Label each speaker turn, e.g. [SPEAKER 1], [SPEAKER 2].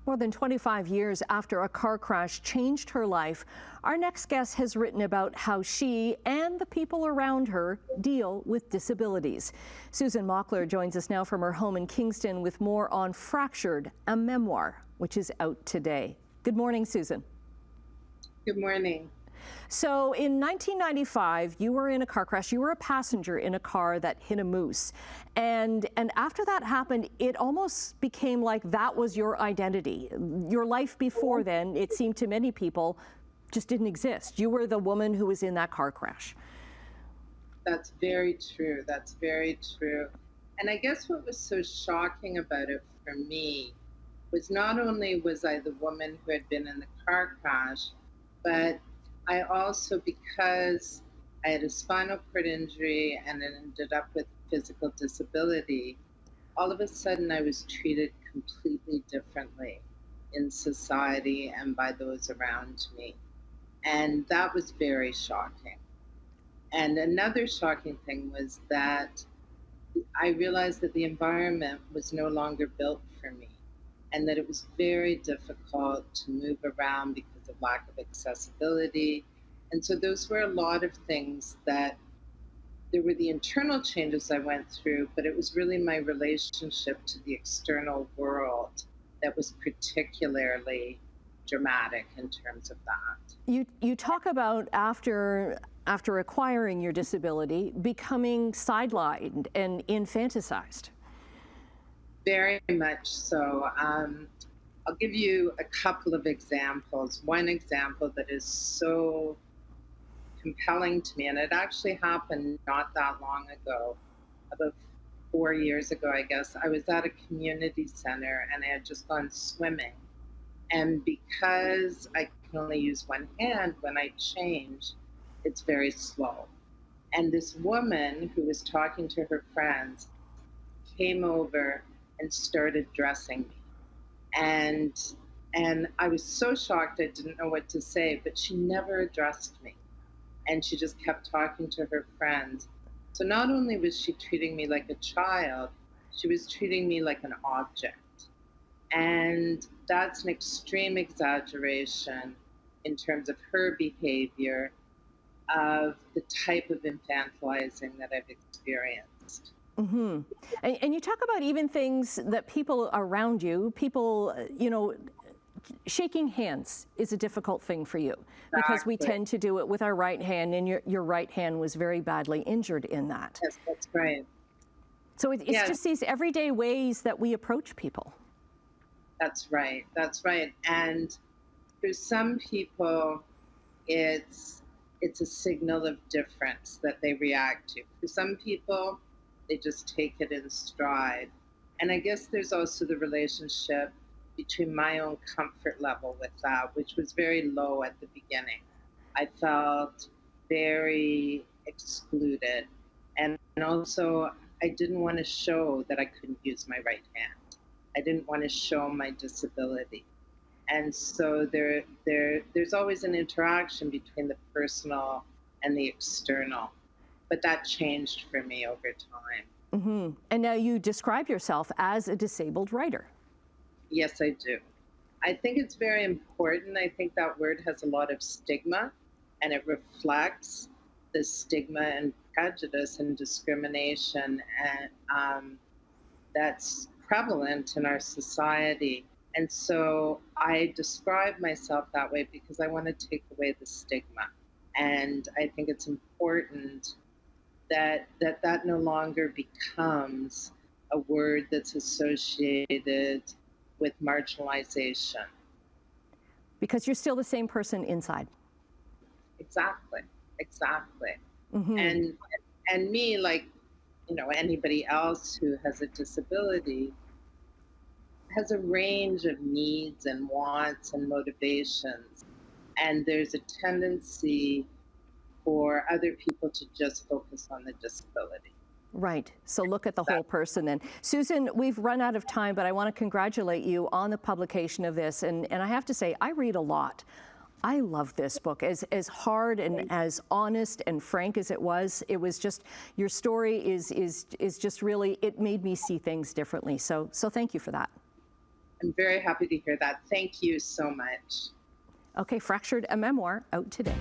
[SPEAKER 1] More than 25 years after a car crash changed her life, our next guest has written about how she and the people around her deal with disabilities. Susan Mockler joins us now from her home in Kingston with more on Fractured, a memoir, which is out today. Good morning, Susan.
[SPEAKER 2] Good morning.
[SPEAKER 1] So in 1995, you were in a car crash. You were a passenger in a car that hit a moose. And after that happened, it almost became like that was your identity. Your life before then, it seemed to many people, just didn't exist. You were the woman who was in that car crash.
[SPEAKER 2] That's very true. That's very true. And I guess what was so shocking about it for me was not only was I the woman who had been in the car crash, but I also, because I had a spinal cord injury and then ended up with physical disability, all of a sudden I was treated completely differently in society and by those around me. And that was very shocking. And another shocking thing was that I realized that the environment was no longer built for me, and that it was very difficult to move around because of lack of accessibility. And so those were a lot of things that there were the internal changes I went through, but it was really my relationship to the external world that was particularly dramatic in terms of that.
[SPEAKER 1] You talk about after acquiring your disability, becoming sidelined and infantilized.
[SPEAKER 2] Very much so. I'll give you a couple of examples. One example that is so compelling to me, and it actually happened not that long ago, about 4 years ago, I guess. I was at a community center and I had just gone swimming. And because I can only use one hand when I change, it's very slow. And this woman who was talking to her friends came over and started dressing me. And I was so shocked I didn't know what to say, but she never addressed me. And she just kept talking to her friends. So not only was she treating me like a child, she was treating me like an object. And that's an extreme exaggeration in terms of her behavior, of the type of infantilizing that I've experienced.
[SPEAKER 1] Mm-hmm. And you talk about even things that people around you, people, shaking hands is a difficult thing for you because we tend to do it with our right hand, and your right hand was very badly injured in that.
[SPEAKER 2] Yes, that's right.
[SPEAKER 1] So it's just these everyday ways that we approach people.
[SPEAKER 2] That's right. That's right. And for some people, it's a signal of difference that they react to. For some people, they just take it in stride. And I guess there's also the relationship between my own comfort level with that, which was very low at the beginning. I felt very excluded. And also, I didn't want to show that I couldn't use my right hand. I didn't want to show my disability. And so there's always an interaction between the personal and the external. But that changed for me over time.
[SPEAKER 1] Mm-hmm. And now you describe yourself as a disabled writer.
[SPEAKER 2] Yes, I do. I think it's very important. I think that word has a lot of stigma, and it reflects the stigma and prejudice and discrimination and that's prevalent in our society. And so I describe myself that way because I want to take away the stigma. And I think it's important that no longer becomes a word that's associated with marginalization.
[SPEAKER 1] Because you're still the same person inside.
[SPEAKER 2] Exactly.
[SPEAKER 1] Mm-hmm.
[SPEAKER 2] And me, like, anybody else who has a disability, has a range of needs and wants and motivations. And there's a tendency for other people to just focus on the disability.
[SPEAKER 1] Right. So look at the whole person then. Susan, we've run out of time, but I want to congratulate you on the publication of this. And I have to say, I read a lot. I love this book. As hard and as honest and frank as it was just, your story is just really, it made me see things differently. So thank you for that.
[SPEAKER 2] I'm very happy to hear that. Thank you so much.
[SPEAKER 1] Okay, Fractured, a memoir, out today.